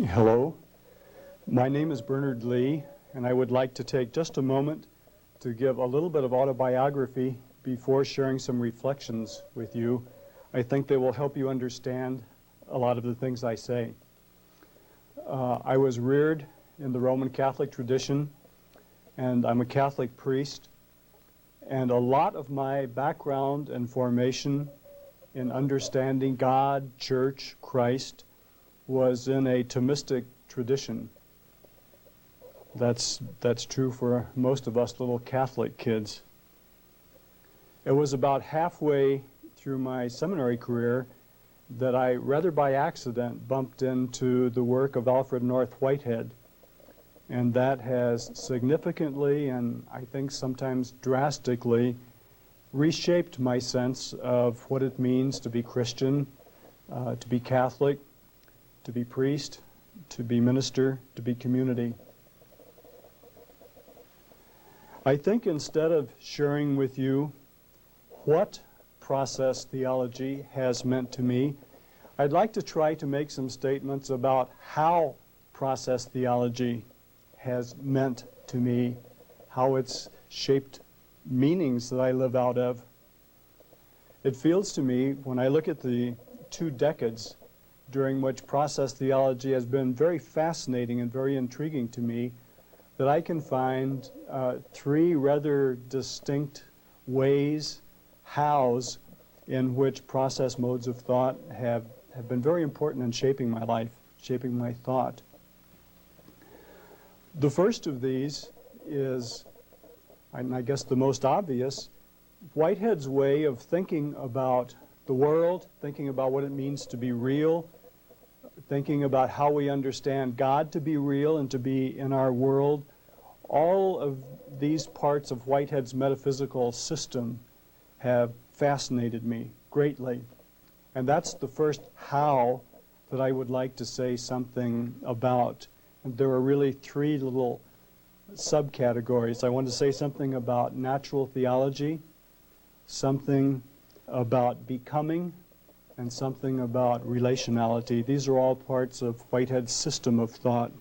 Hello, my name is Bernard Lee, and I would like to take just a moment to give a little bit of autobiography before sharing some reflections with you. I think they will help you understand a lot of the things I say. I was reared in the Roman Catholic tradition, and I'm a Catholic priest, and a lot of my background and formation in understanding God, church, Christ, was in a Thomistic tradition. That's true for most of us little Catholic kids. It was about halfway through my seminary career that I, rather by accident, bumped into the work of Alfred North Whitehead. And that has significantly, and I think sometimes drastically, reshaped my sense of what it means to be Christian, to be Catholic, to be priest, to be minister, to be community. I think instead of sharing with you what process theology has meant to me, I'd like to try to make some statements about how process theology has meant to me, how it's shaped meanings that I live out of. It feels to me, when I look at the 2 decades during which process theology has been very fascinating and very intriguing to me, that I can find 3 rather distinct ways, hows, in which process modes of thought have been very important in shaping my life, shaping my thought. The first of these is, and I guess the most obvious, Whitehead's way of thinking about the world, thinking about what it means to be real, thinking about how we understand God to be real and to be in our world. All of these parts of Whitehead's metaphysical system have fascinated me greatly. And that's the first how that I would like to say something about. And there are really 3 little subcategories. I want to say something about natural theology, something about becoming, and something about relationality. These are all parts of Whitehead's system of thought.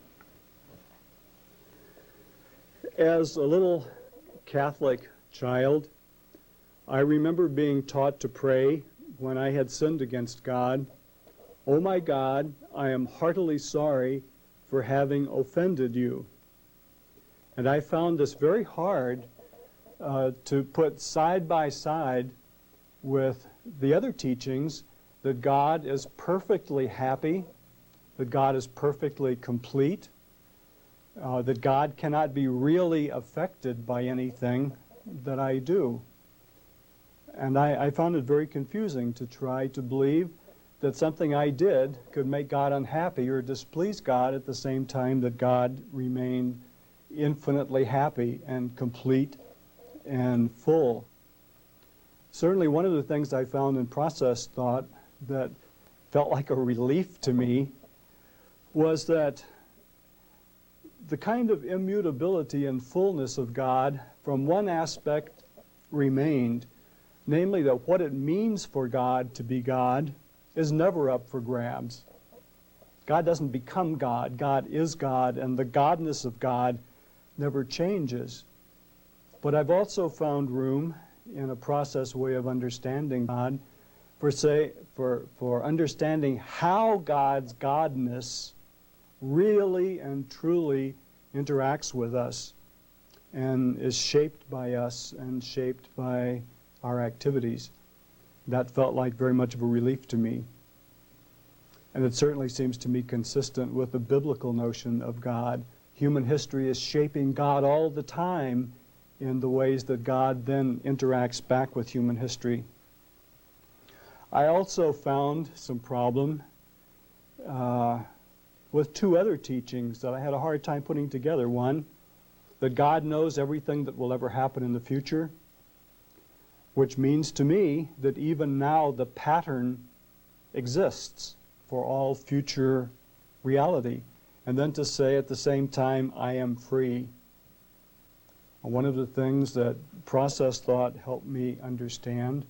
As a little Catholic child, I remember being taught to pray when I had sinned against God, "Oh my God, I am heartily sorry for having offended you." And I found this very hard to put side by side with the other teachings that God is perfectly happy, that God is perfectly complete, that God cannot be really affected by anything that I do. And I found it very confusing to try to believe that something I did could make God unhappy or displease God at the same time that God remained infinitely happy and complete and full. Certainly one of the things I found in process thought that felt like a relief to me was that the kind of immutability and fullness of God from one aspect remained, namely that what it means for God to be God is never up for grabs. God doesn't become God. God is God, and the godness of God never changes. But I've also found room in a process way of understanding God for understanding how God's godness really and truly interacts with us and is shaped by us and shaped by our activities. That felt like very much of a relief to me. And it certainly seems to me consistent with the biblical notion of God. Human history is shaping God all the time in the ways that God then interacts back with human history. I also found some problem with 2 other teachings that I had a hard time putting together. One, that God knows everything that will ever happen in the future, which means to me that even now the pattern exists for all future reality. And then to say at the same time, I am free. One of the things that process thought helped me understand,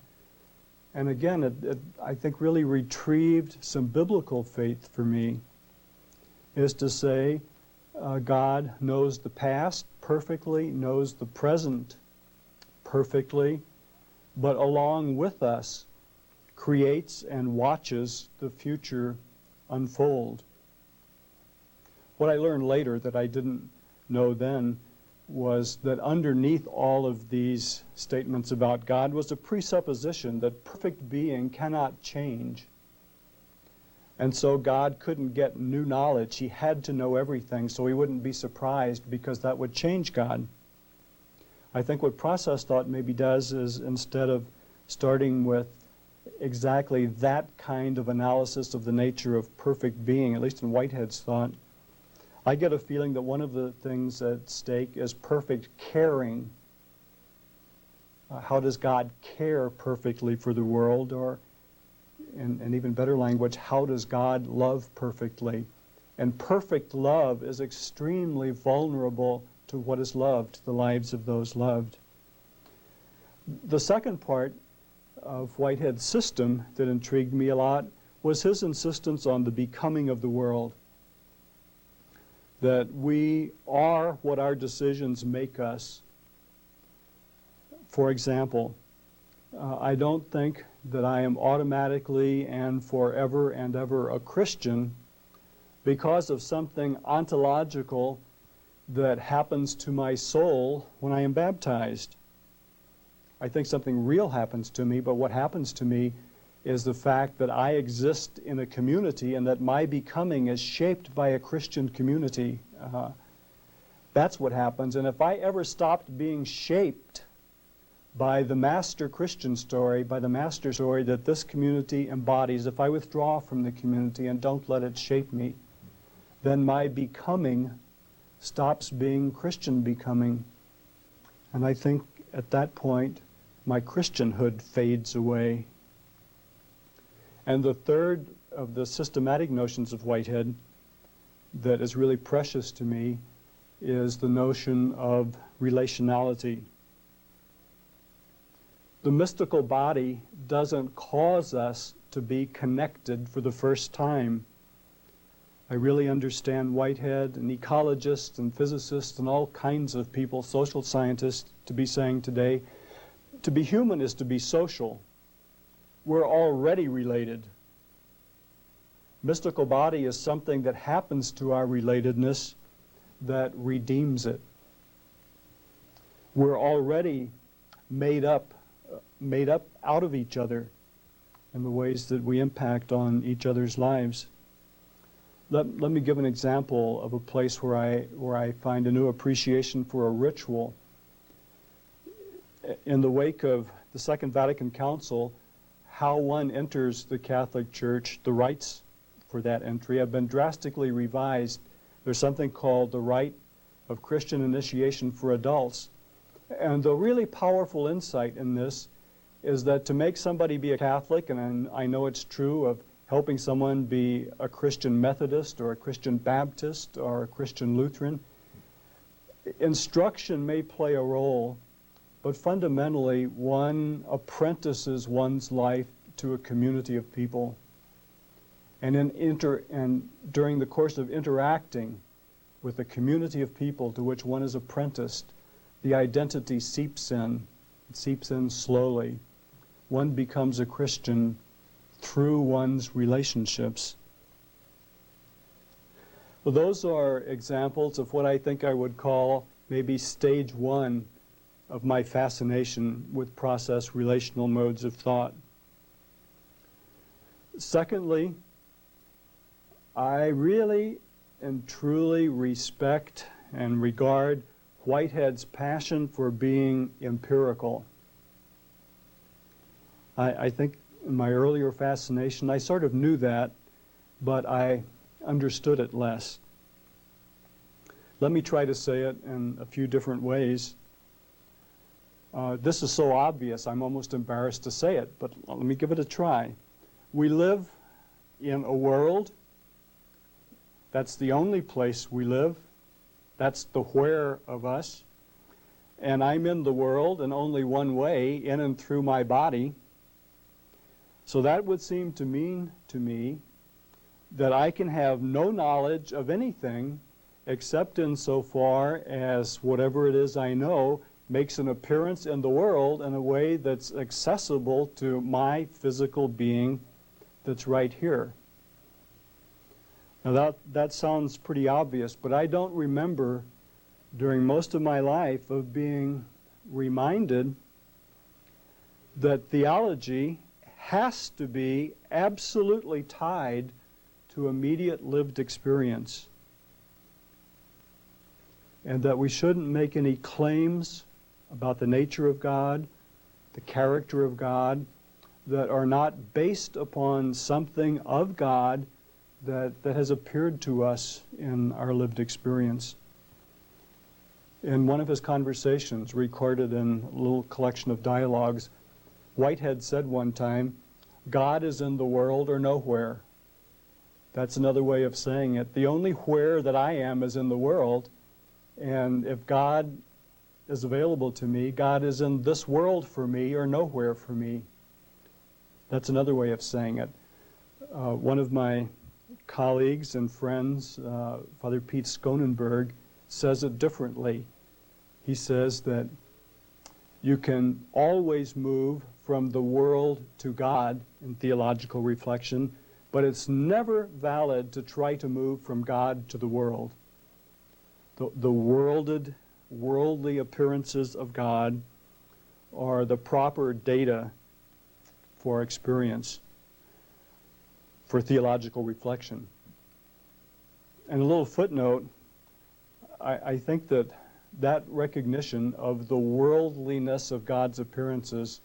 and again, it I think really retrieved some biblical faith for me, is to say God knows the past perfectly, knows the present perfectly, but along with us creates and watches the future unfold. What I learned later that I didn't know then was that underneath all of these statements about God was a presupposition that perfect being cannot change. And so God couldn't get new knowledge. He had to know everything, so he wouldn't be surprised because that would change God. I think what process thought maybe does is, instead of starting with exactly that kind of analysis of the nature of perfect being, at least in Whitehead's thought, I get a feeling that one of the things at stake is perfect caring. How does God care perfectly for the world? Or, in even better language, how does God love perfectly? And perfect love is extremely vulnerable to what is loved, the lives of those loved. The second part of Whitehead's system that intrigued me a lot was his insistence on the becoming of the world. That we are what our decisions make us. For example, I don't think that I am automatically and forever and ever a Christian because of something ontological that happens to my soul when I am baptized. I think something real happens to me, but what happens to me is the fact that I exist in a community and that my becoming is shaped by a Christian community. That's what happens. And if I ever stopped being shaped by the master Christian story, by the master story that this community embodies, if I withdraw from the community and don't let it shape me, then my becoming stops being Christian becoming. And I think at that point, my Christianhood fades away. And the third of the systematic notions of Whitehead that is really precious to me is the notion of relationality. The mystical body doesn't cause us to be connected for the first time. I really understand Whitehead and ecologists and physicists and all kinds of people, social scientists, to be saying today, to be human is to be social. We're already related. Mystical body is something that happens to our relatedness that redeems it. We're already made up out of each other in the ways that we impact on each other's lives. Let me give an example of a place where I find a new appreciation for a ritual. In the wake of the Second Vatican Council, how one enters the Catholic Church, the rites for that entry have been drastically revised. There's something called the rite of Christian initiation for adults. And the really powerful insight in this is that to make somebody be a Catholic, and I know it's true of helping someone be a Christian Methodist or a Christian Baptist or a Christian Lutheran, instruction may play a role, but fundamentally one apprentices one's life to a community of people. And during the course of interacting with a community of people to which one is apprenticed, the identity seeps in. It seeps in slowly. One becomes a Christian through one's relationships. Well, those are examples of what I think I would call maybe stage one of my fascination with process relational modes of thought. Secondly, I really and truly respect and regard Whitehead's passion for being empirical. I think in my earlier fascination, I sort of knew that, but I understood it less. Let me try to say it in a few different ways. This is so obvious, I'm almost embarrassed to say it, but let me give it a try. We live in a world. That's the only place we live. That's the where of us. And I'm in the world in only one way, in and through my body. So that would seem to mean to me that I can have no knowledge of anything except insofar as whatever it is I know makes an appearance in the world in a way that's accessible to my physical being that's right here. Now that sounds pretty obvious, but I don't remember during most of my life of being reminded that theology has to be absolutely tied to immediate lived experience, and that we shouldn't make any claims about the nature of God, the character of God, that are not based upon something of God that has appeared to us in our lived experience. In one of his conversations, recorded in a little collection of dialogues, Whitehead said one time, "God is in the world or nowhere." That's another way of saying it. The only where that I am is in the world, and if God is available to me, God is in this world for me or nowhere for me. That's another way of saying it. One of my colleagues and friends, Father Pete Skonenberg, says it differently. He says that you can always move from the world to God in theological reflection, but it's never valid to try to move from God to the world. The worldly appearances of God are the proper data for experience, for theological reflection. And a little footnote, I think that recognition of the worldliness of God's appearances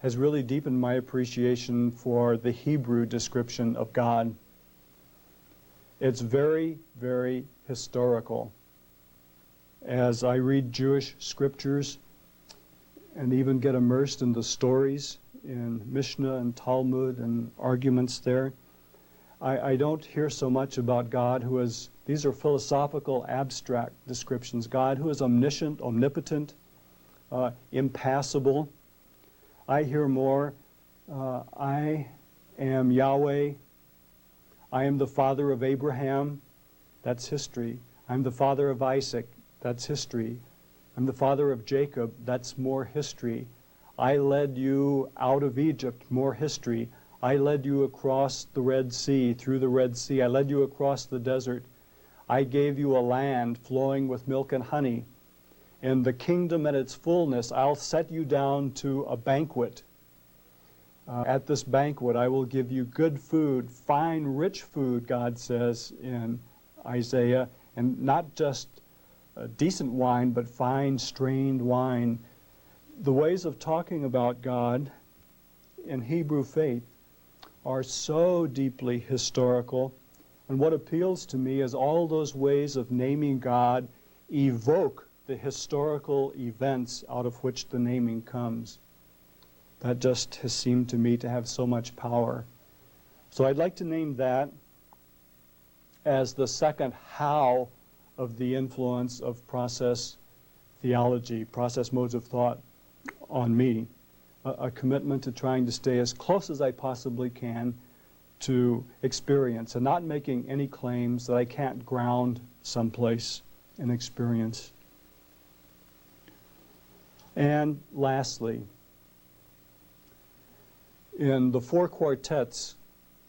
has really deepened my appreciation for the Hebrew description of God. It's very, very historical. As I read Jewish scriptures and even get immersed in the stories in Mishnah and Talmud and arguments there, I don't hear so much about God who is, these are philosophical, abstract descriptions, God who is omniscient, omnipotent, impassible. I hear more, I am Yahweh, I am the father of Abraham, that's history. I'm the father of Isaac, that's history. I'm the father of Jacob, that's more history. I led you out of Egypt, more history. I led you across the Red Sea, through the Red Sea. I led you across the desert. I gave you a land flowing with milk and honey. In the kingdom and its fullness, I'll set you down to a banquet. At this banquet, I will give you good food, fine, rich food, God says in Isaiah, and not just decent wine, but fine, strained wine. The ways of talking about God in Hebrew faith are so deeply historical, and what appeals to me is all those ways of naming God evoke the historical events out of which the naming comes. That just has seemed to me to have so much power. So I'd like to name that as the second how of the influence of process theology, process modes of thought on me. A commitment to trying to stay as close as I possibly can to experience and not making any claims that I can't ground someplace in experience. And lastly, in the four quartets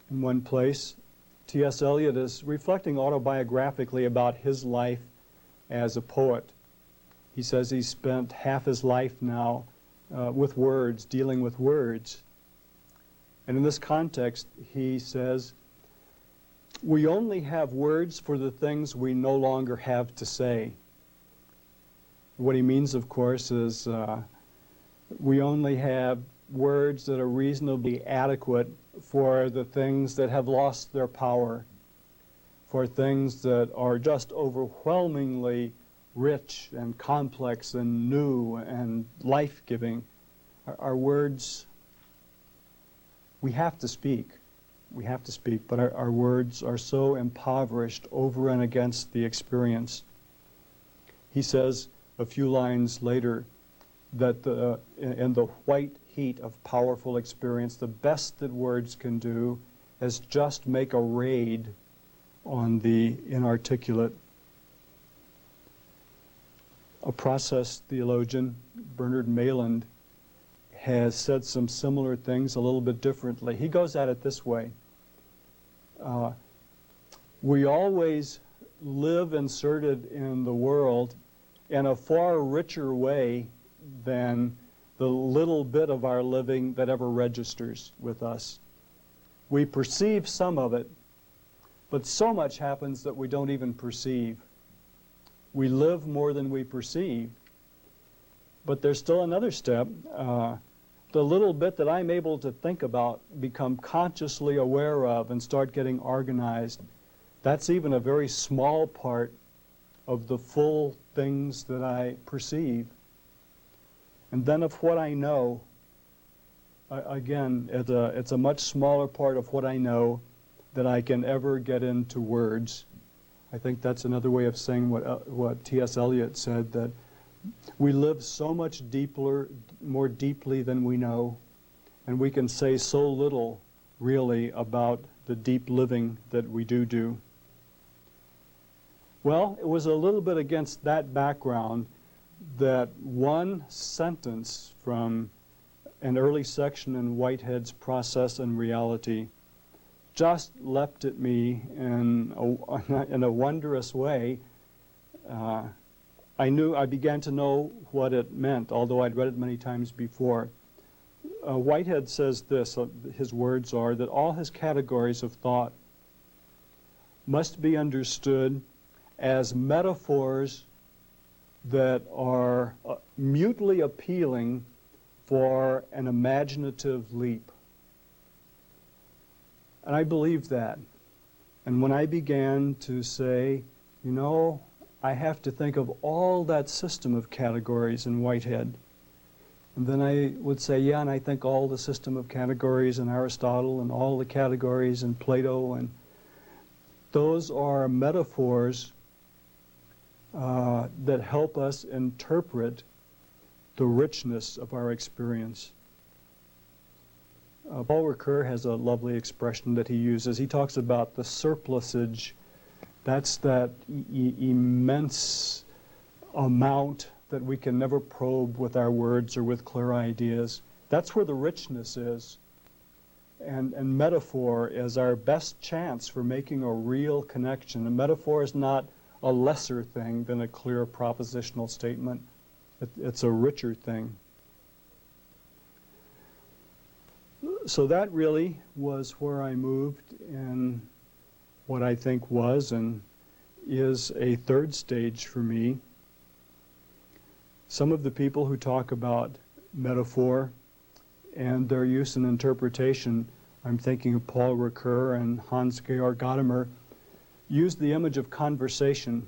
in one place, T.S. Eliot is reflecting autobiographically about his life as a poet. He says he's spent half his life now with words, dealing with words. And in this context, he says, we only have words for the things we no longer have to say. What he means, of course, is we only have words that are reasonably adequate for the things that have lost their power, for things that are just overwhelmingly rich and complex and new and life-giving. Our words, we have to speak. We have to speak, but our words are so impoverished over and against the experience. He says a few lines later that in the white heat of powerful experience, the best that words can do as just make a raid on the inarticulate. A process theologian, Bernard Maitland, has said some similar things a little bit differently. He goes at it this way. We always live inserted in the world in a far richer way than the little bit of our living that ever registers with us. We perceive some of it, but so much happens that we don't even perceive. We live more than we perceive. But there's still another step. The little bit that I'm able to think about, become consciously aware of, and start getting organized, that's even a very small part of the full things that I perceive. And then of what I know, again, it's a much smaller part of what I know that I can ever get into words. I think that's another way of saying what T.S. Eliot said, that we live so much more deeply than we know, and we can say so little, really, about the deep living that we do. Well, it was a little bit against that background that one sentence from an early section in Whitehead's Process and Reality just leapt at me in a wondrous way. I began to know what it meant, although I'd read it many times before. Whitehead says this, his words are, that all his categories of thought must be understood as metaphors that are mutely appealing for an imaginative leap. And I believed that. And when I began to say, you know, I have to think of all that system of categories in Whitehead. And then I would say, yeah, and I think all the system of categories in Aristotle and all the categories in Plato, and those are metaphors that help us interpret the richness of our experience. Paul Ricoeur has a lovely expression that he uses. He talks about the surplusage. That's that immense amount that we can never probe with our words or with clear ideas. That's where the richness is. And metaphor is our best chance for making a real connection. A metaphor is not a lesser thing than a clear propositional statement. It's a richer thing. So that really was where I moved in what I think was and is a third stage for me. Some of the people who talk about metaphor and their use and interpretation, I'm thinking of Paul Ricoeur and Hans-Georg Gadamer, use the image of conversation.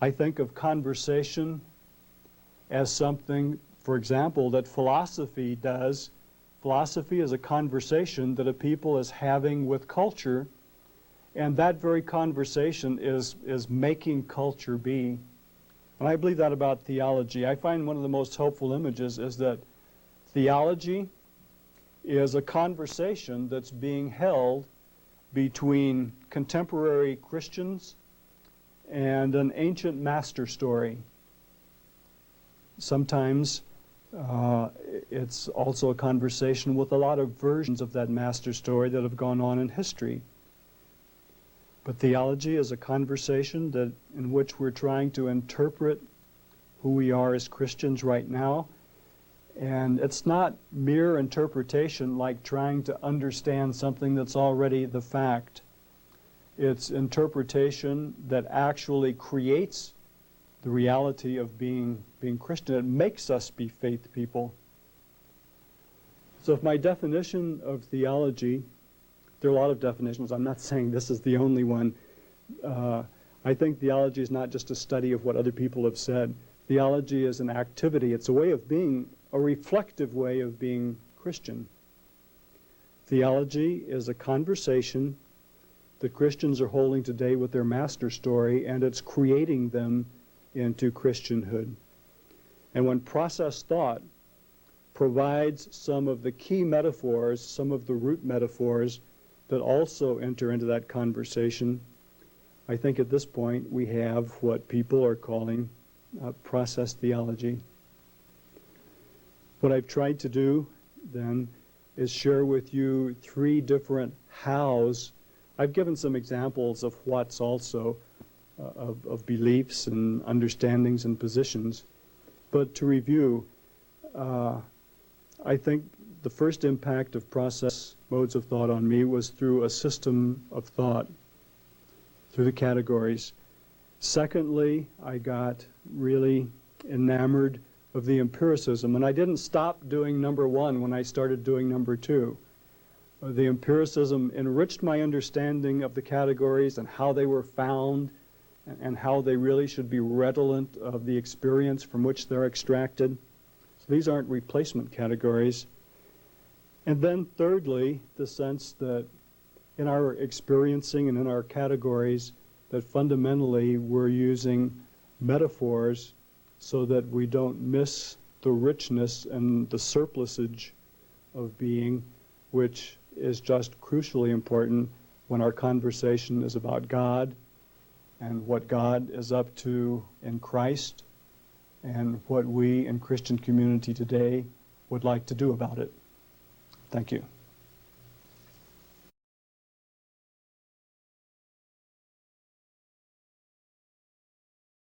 I think of conversation as something, for example, that philosophy does. Philosophy is a conversation that a people is having with culture, and that very conversation is making culture be. And I believe that about theology. I find one of the most hopeful images is that theology is a conversation that's being held between contemporary Christians and an ancient master story. Sometimes it's also a conversation with a lot of versions of that master story that have gone on in history. But theology is a conversation in which we're trying to interpret who we are as Christians right now. And it's not mere interpretation like trying to understand something that's already the fact. It's interpretation that actually creates the reality of being Christian. It makes us be faith people. So if my definition of theology, there are a lot of definitions. I'm not saying this is the only one. I think theology is not just a study of what other people have said. Theology is an activity. It's a way of being, a reflective way of being Christian. Theology is a conversation that Christians are holding today with their master story, and it's creating them into Christianhood. And when process thought provides some of the key metaphors, some of the root metaphors that also enter into that conversation. I think at this point we have what people are calling process theology. What I've tried to do then is share with you three different hows. I've given some examples of what's also, of beliefs and understandings and positions. But to review, I think the first impact of process modes of thought on me was through a system of thought, through the categories. Secondly, I got really enamored of the empiricism, and I didn't stop doing number one when I started doing number two. The empiricism enriched my understanding of the categories and how they were found and how they really should be redolent of the experience from which they're extracted. So these aren't replacement categories. And then thirdly, the sense that in our experiencing and in our categories, that fundamentally we're using metaphors so that we don't miss the richness and the surplusage of being, which is just crucially important when our conversation is about God and what God is up to in Christ and what we in Christian community today would like to do about it. Thank you.